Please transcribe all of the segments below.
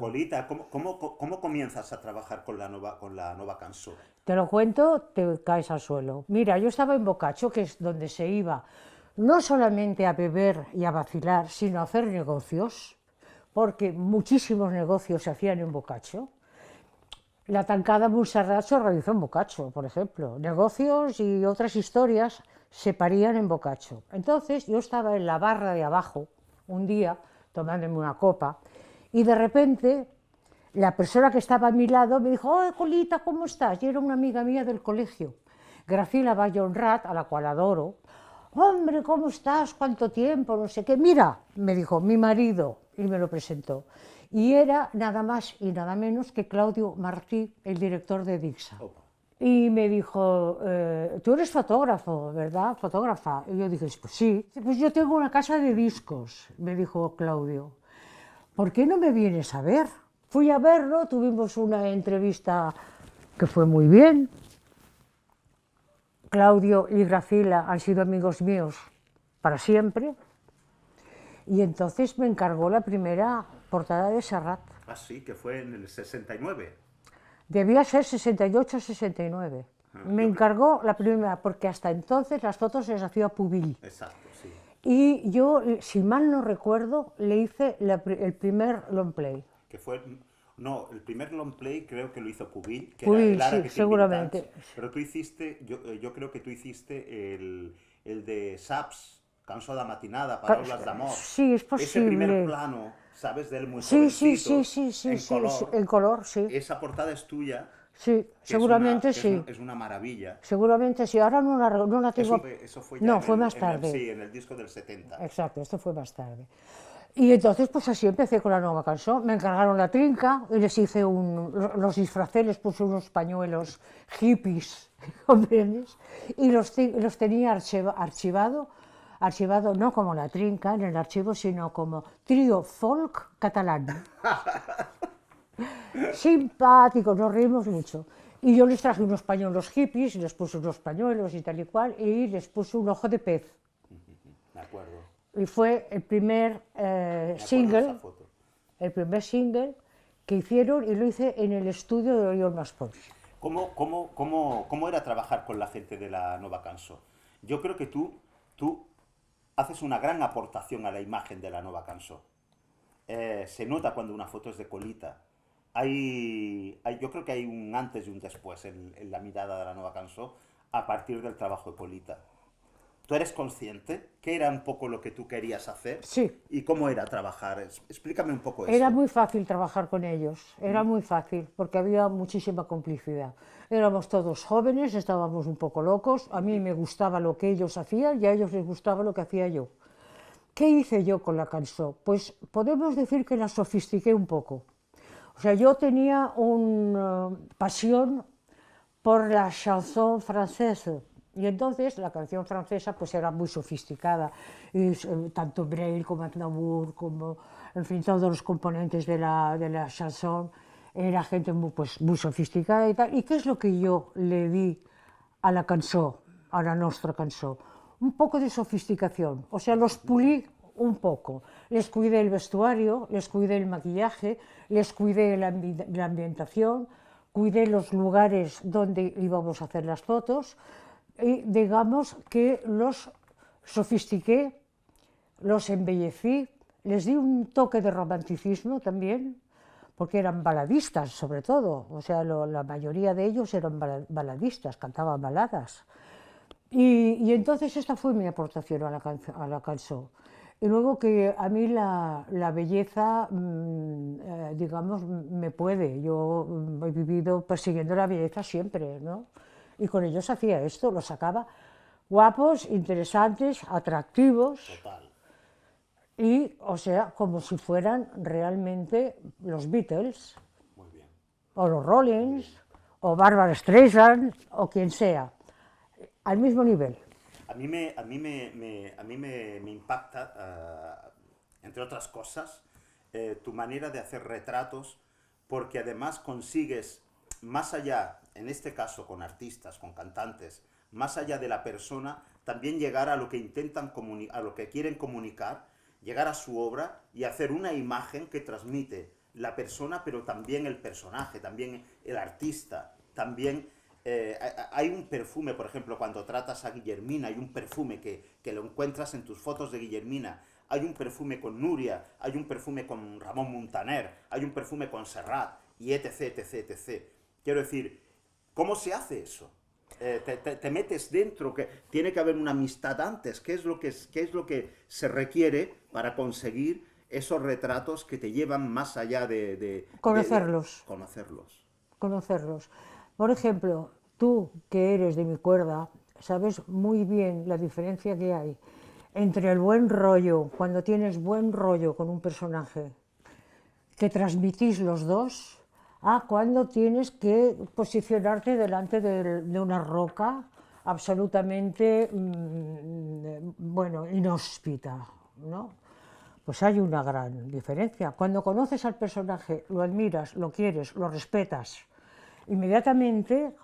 Colita, ¿cómo comienzas a trabajar con la nueva canción? Te lo cuento, te caes al suelo. Mira, yo estaba en Bocacho, que es donde se iba no solamente a beber y a vacilar, sino a hacer negocios, porque muchísimos negocios se hacían en Bocacho. La tancada Montserrat se realizó en Bocacho, por ejemplo. Negocios y otras historias se parían en Bocacho. Entonces yo estaba en la barra de abajo un día tomándome una copa y de repente la persona que estaba a mi lado me dijo: ¡Oh, Colita, ¿cómo estás? Y era una amiga mía del colegio, Graciela Bayonrat, a la cual adoro. Hombre, ¿cómo estás? ¿Cuánto tiempo? No sé qué. Mira, me dijo, mi marido, y me lo presentó. Y era nada más y nada menos que Claudio Martí, el director de Dixa. Opa. Y me dijo, tú eres fotógrafo, ¿verdad? Fotógrafa. Y yo dije, pues sí. Pues yo tengo una casa de discos, me dijo Claudio. ¿Por qué no me vienes a ver? Fui a verlo, tuvimos una entrevista que fue muy bien. Claudio y Graciela han sido amigos míos para siempre. Y entonces me encargó la primera portada de Serrat. Ah, sí, que fue en el 69. Debía ser 68-69. Ah, Me encargó la primera, porque hasta entonces las fotos se las hacía Pubil. exacto, sí. Y yo, si mal no recuerdo, le hice el primer long play. Que fue, no, el primer long play creo que lo hizo Pubil, que era Pubil, el Ara sí, que te Vintage, seguramente. pero tú hiciste, yo creo que tú hiciste el de Saps, Cançó da matinada, Paraules d'amor. Sí, es Ese primer posible. plano, ¿sabes? De él muy Sí, sí, sí, jovencito, sí, sí, en sí, sí, color. en color, sí. Esa portada es tuya, Sí, que es una, seguramente sí. es una maravilla. Seguramente sí. Ahora no la tengo. Eso fue ya No, fue más tarde. sí, en el disco del 70. Exacto, esto fue más tarde. Y entonces, pues así empecé con la nueva canción. Me encargaron la trinca y les hice los disfracé, les puse unos pañuelos hippies, ¿comprendes? Y los tenía archivado no como la trinca en el archivo, sino como trío folk catalán. Simpáticos, nos reímos mucho. Y yo les traje unos pañuelos hippies, les puse unos pañuelos y tal y cual, y les puse un ojo de pez. Me acuerdo. Y fue Me acuerdo de esa single, foto. el primer single que hicieron, y lo hice en el estudio de Oriol Maspons. ¿Cómo era trabajar con la gente de la Nova Cançó? Yo creo que tú haces una gran aportación a la imagen de la Nova Cançó. Se nota cuando una foto es de Colita. Yo creo que hay un antes y un después en la mirada de la Nova Cançó a partir del trabajo de Colita. ¿Tú eres consciente qué era un poco lo que tú querías hacer Sí, y cómo era trabajar? Explícame un poco era eso. muy fácil trabajar con ellos, era muy fácil, porque había muchísima complicidad. Éramos todos jóvenes, estábamos un poco locos, a mí me gustaba lo que ellos hacían y a ellos les gustaba lo que hacía yo. ¿Qué hice yo con la canción? Pues podemos decir que la sofistiqué un poco. O sea, yo tenía una pasión por la chanson francesa. Y entonces la canción francesa pues era muy sofisticada, y, tanto Brel como Aznavour, como, en fin, todos los componentes de la chanson, era gente muy, pues, muy sofisticada y tal. ¿Y qué es lo que yo le di a la canción, a la nuestra canción? Un poco de sofisticación, o sea, los pulí un poco. Les cuidé el vestuario, les cuidé el maquillaje, les cuidé la ambientación, cuidé los lugares donde íbamos a hacer las fotos y digamos que los sofistiqué, los embellecí, les di un toque de romanticismo también, porque eran baladistas sobre todo, o sea, la mayoría de ellos eran baladistas, cantaban baladas. Y entonces esta fue mi aportación a la canción. Y luego que a mí la belleza, digamos, me puede. Yo he vivido persiguiendo la belleza siempre, ¿no? Y con ellos hacía esto, los sacaba guapos, interesantes, atractivos, Total. y, o sea, como si fueran realmente los Beatles, Muy bien. o los Muy Rollins, bien. o Barbara Streisand, o quien sea, al mismo nivel. Me impacta, entre otras cosas, tu manera de hacer retratos, porque además consigues, más allá, en este caso con artistas, con cantantes, más allá de la persona, también llegar a lo que a lo que quieren comunicar, llegar a su obra y hacer una imagen que transmite la persona, pero también el personaje, también el artista, también... hay un perfume, por ejemplo, cuando tratas a Guillermina, hay un perfume que lo encuentras en tus fotos de Guillermina, hay un perfume con Nuria, hay un perfume con Ramón Muntaner, hay un perfume con Serrat, y etc, etc, etc. Quiero decir, ¿cómo se hace eso? Te metes dentro, que tiene que haber una amistad antes. ¿Qué es lo que se requiere para conseguir esos retratos que te llevan más allá Conocerlos. conocerlos? Conocerlos. Por ejemplo, tú que eres de mi cuerda, sabes muy bien la diferencia que hay entre el buen rollo, cuando tienes buen rollo con un personaje, que transmitís los dos, a cuando tienes que posicionarte delante de una roca absolutamente, bueno, inhóspita, ¿no? Pues hay una gran diferencia. Cuando conoces al personaje, lo admiras, lo quieres, lo respetas, inmediatamente,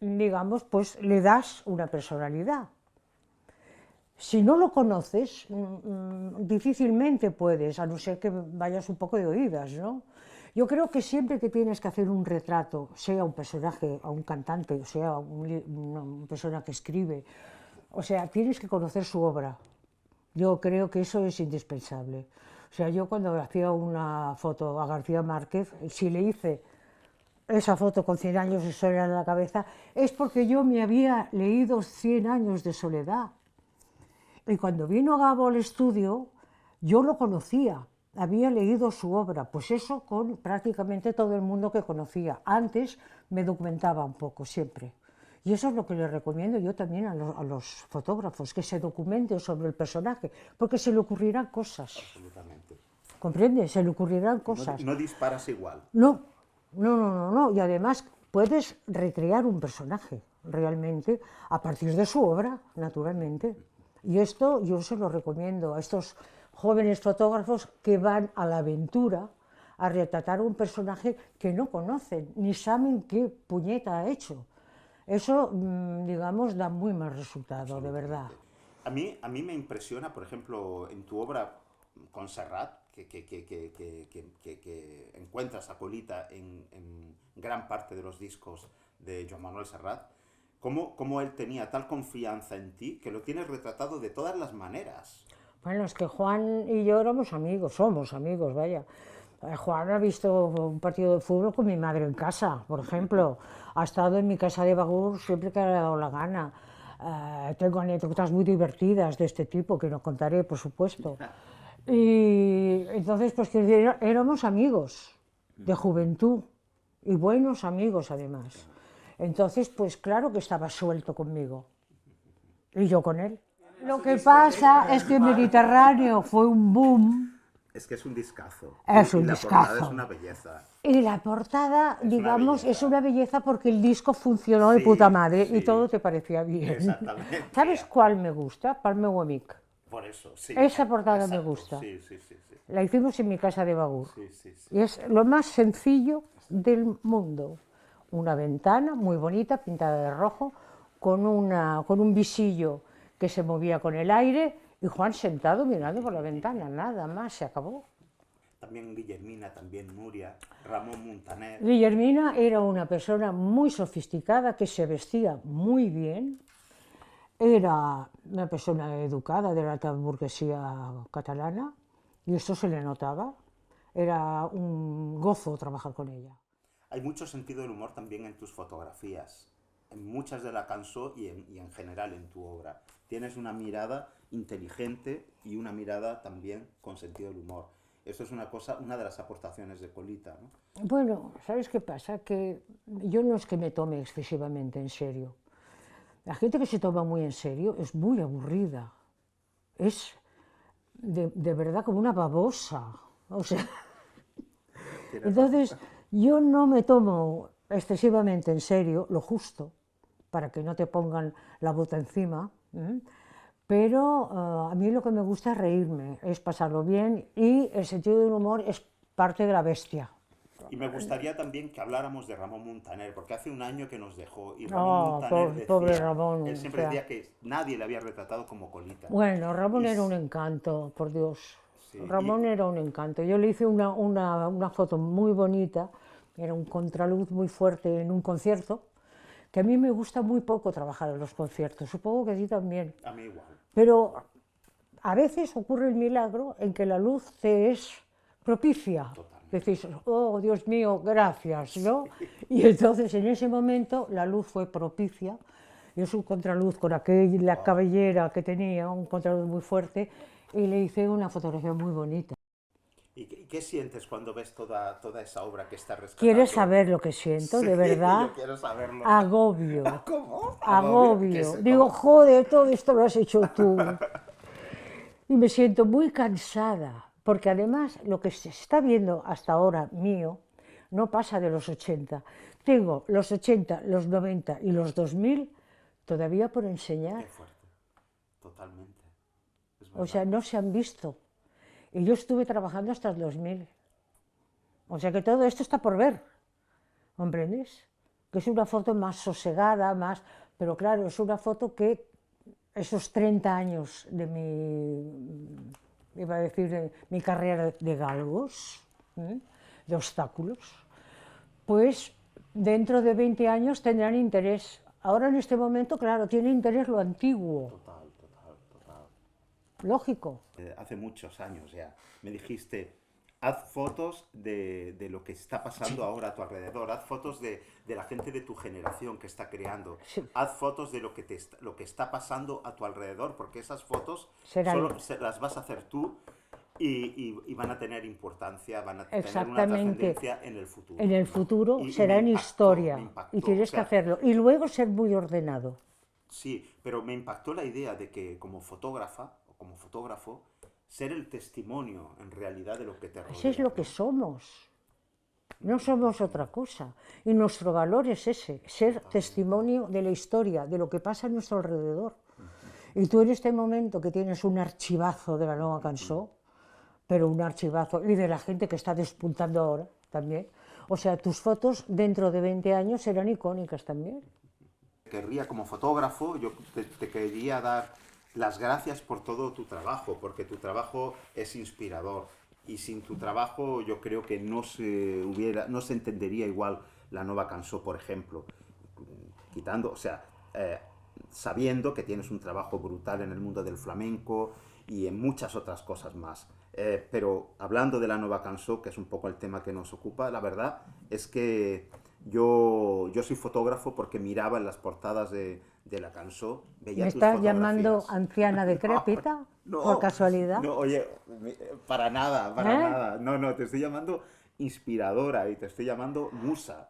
digamos, pues le das una personalidad. Si no lo conoces, difícilmente puedes, a no ser que vayas un poco de oídas, ¿no? Yo creo que siempre que tienes que hacer un retrato, sea un personaje, o un cantante, sea una persona que escribe, o sea, tienes que conocer su obra. Yo creo que eso es indispensable. O sea, yo cuando hacía una foto a García Márquez, si le hice esa foto con 100 años de soledad en la cabeza, es porque yo me había leído 100 años de soledad. Y cuando vino Gabo al estudio, yo lo conocía, había leído su obra, pues eso con prácticamente todo el mundo que conocía. Antes me documentaba un poco, siempre. Y eso es lo que le recomiendo yo también a los fotógrafos, que se documenten sobre el personaje, porque se le ocurrirán cosas. Absolutamente. ¿Comprende? Se le ocurrirán cosas. No disparas igual. No, no, no, no, no. Y además puedes recrear un personaje realmente a partir de su obra, naturalmente. Y esto yo se lo recomiendo a estos jóvenes fotógrafos que van a la aventura a retratar un personaje que no conocen, ni saben qué puñeta ha hecho. Eso, digamos, da muy mal resultado, de verdad. A mí me impresiona, por ejemplo, en tu obra con Serrat, que encuentras a Colita en gran parte de los discos de Joan Manuel Serrat, cómo él tenía tal confianza en ti que lo tienes retratado de todas las maneras. Bueno, es que Juan y yo éramos amigos, somos amigos, vaya. Juan ha visto un partido de fútbol con mi madre en casa, por ejemplo. Ha estado en mi casa de Bagur siempre que le ha dado la gana. Tengo anécdotas muy divertidas de este tipo que no contaré, por supuesto. Y entonces, pues que éramos amigos de juventud y buenos amigos además. Entonces, pues claro que estaba suelto conmigo y yo con él. Lo que pasa es que Mediterráneo fue un boom. Es que es un discazo. Es Y un la portada discazo. es una belleza. Y la portada, digamos, belleza. es una belleza porque el disco funcionó de Sí, puta madre sí. y todo te parecía bien. Exactamente. ¿Sabes cuál me gusta? Palme Huemic. Por eso, sí. Esa portada me Exacto. gusta. Sí, sí, sí, sí. La hicimos en mi casa de Bagur. Sí, sí, sí. Y es lo más sencillo del mundo. Una ventana muy bonita, pintada de rojo, con un visillo que se movía con el aire y Juan sentado mirando por la ventana, nada más, se acabó. También Guillermina, también Nuria, Ramón Muntaner. Guillermina era una persona muy sofisticada que se vestía muy bien, era una persona educada de la alta burguesía catalana y esto se le notaba. Era un gozo trabajar con ella. Hay mucho sentido del humor también en tus fotografías, en muchas de la canción y en general en tu obra. Tienes una mirada inteligente y una mirada también con sentido del humor. Esto es una de las aportaciones de Colita, ¿no? Bueno, ¿sabes qué pasa? Que yo no es que me tome excesivamente en serio. La gente que se toma muy en serio es muy aburrida. Es de verdad como una babosa. O sea, entonces yo no me tomo excesivamente en serio, lo justo, para que no te pongan la bota encima, pero a mí lo que me gusta es reírme, es pasarlo bien y el sentido del humor es parte de la bestia. Y me gustaría también que habláramos de Ramón Muntaner, porque hace un año que nos dejó y Ramón Oh, Muntaner decía, pobre Ramón. él siempre o sea, decía que nadie le había retratado como Colita. bueno, Ramón Y era un encanto, por Dios. Sí, Ramón era un encanto. Yo le hice una foto muy bonita, era un contraluz muy fuerte en un concierto, que a mí me gusta muy poco trabajar en los conciertos, supongo que a ti también. a mí igual. Pero a veces ocurre el milagro en que la luz te es propicia. Totalmente. Decís, oh Dios mío, gracias, ¿no? Y entonces en ese momento la luz fue propicia. Y es un contraluz con aquella cabellera que tenía, un contraluz muy fuerte, y le hice una fotografía muy bonita. ¿Y qué sientes cuando ves toda esa obra que está rescatando? ¿Quieres saber lo que siento, Sí, de verdad? yo quiero saberlo. Agobio. ¿Cómo? Agobio. Digo, joder, todo esto lo has hecho tú. Y me siento muy cansada, porque además lo que se está viendo hasta ahora mío no pasa de los 80. Tengo los 80, los 90 y los 2000 todavía por enseñar. Qué fuerte. Totalmente. Es O sea, no se han visto. Y yo estuve trabajando hasta el 2000. O sea que todo esto está por ver. ¿Comprendes? Que es una foto más sosegada, más... Pero claro, es una foto que esos 30 años de iba a decir, de mi carrera de galgos, de obstáculos, pues dentro de 20 años tendrán interés. Ahora en este momento, claro, tiene interés lo antiguo. Total, total, total. Lógico. Hace muchos años ya me dijiste, haz fotos de lo que está pasando ahora a tu alrededor, haz fotos de la gente de tu generación que está creando, Sí. haz fotos de lo que está pasando a tu alrededor, porque esas fotos Serán- las vas a hacer tú y van a tener importancia, van a tener una Exactamente. trascendencia en el futuro. En el futuro Y será me en impactó, historia me impactó, y tienes o sea, que hacerlo. Y luego ser muy ordenado. Sí, pero me impactó la idea de que como fotógrafa o como fotógrafo, ser el testimonio en realidad de lo que te rodea. Eso es lo que somos. No somos otra cosa. Y nuestro valor es ese, ser testimonio de la historia, de lo que pasa a nuestro alrededor. Y tú en este momento que tienes un archivazo de la Nueva Cançó, pero un archivazo, y de la gente que está despuntando ahora también, o sea, tus fotos dentro de 20 años serán icónicas también. Querría como fotógrafo, yo te quería dar las gracias por todo tu trabajo, porque tu trabajo es inspirador. Y sin tu trabajo yo creo que no se entendería igual la Nueva Cançó, por ejemplo. Quitando, o sea, sabiendo que tienes un trabajo brutal en el mundo del flamenco y en muchas otras cosas más. Pero hablando de la Nueva Cançó, que es un poco el tema que nos ocupa, la verdad es que yo soy fotógrafo porque miraba en las portadas de la Cançó, veía ¿Me tus estás llamando fotografías. anciana decrépita? No, ¿Por casualidad? no, oye, para nada, para ¿Eh? nada. No, no, te estoy llamando inspiradora y te estoy llamando musa.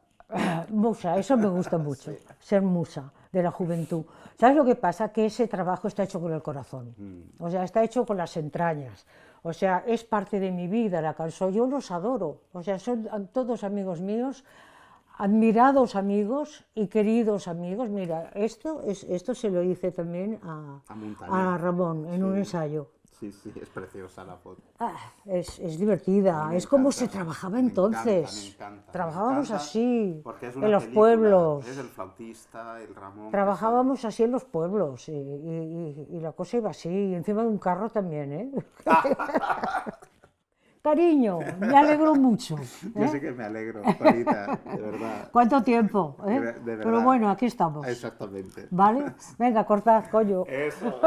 Musa, eso me gusta mucho, ser musa de la juventud. ¿Sabes lo que pasa? Que ese trabajo está hecho con el corazón, o sea, está hecho con las entrañas, o sea, es parte de mi vida, la Cançó, yo los adoro, o sea, son todos amigos míos, admirados amigos y queridos amigos. Mira, esto se lo hice también A Montaner. a Ramón en un Sí. ensayo. Sí, sí, es preciosa la foto. Es divertida, Me es como encanta, se trabajaba me entonces. encanta, Trabajábamos me encanta, así, porque es una en los película, pueblos. es el flautista, el Ramón. Trabajábamos así en los pueblos y la cosa iba así, y encima de un carro también, ¿eh? Cariño, me alegro mucho. Yo sé que me alegro, Corita, de verdad. ¿Cuánto tiempo? De verdad. Pero bueno, aquí estamos. Exactamente. ¿Vale? Venga, cortad, coño. Eso.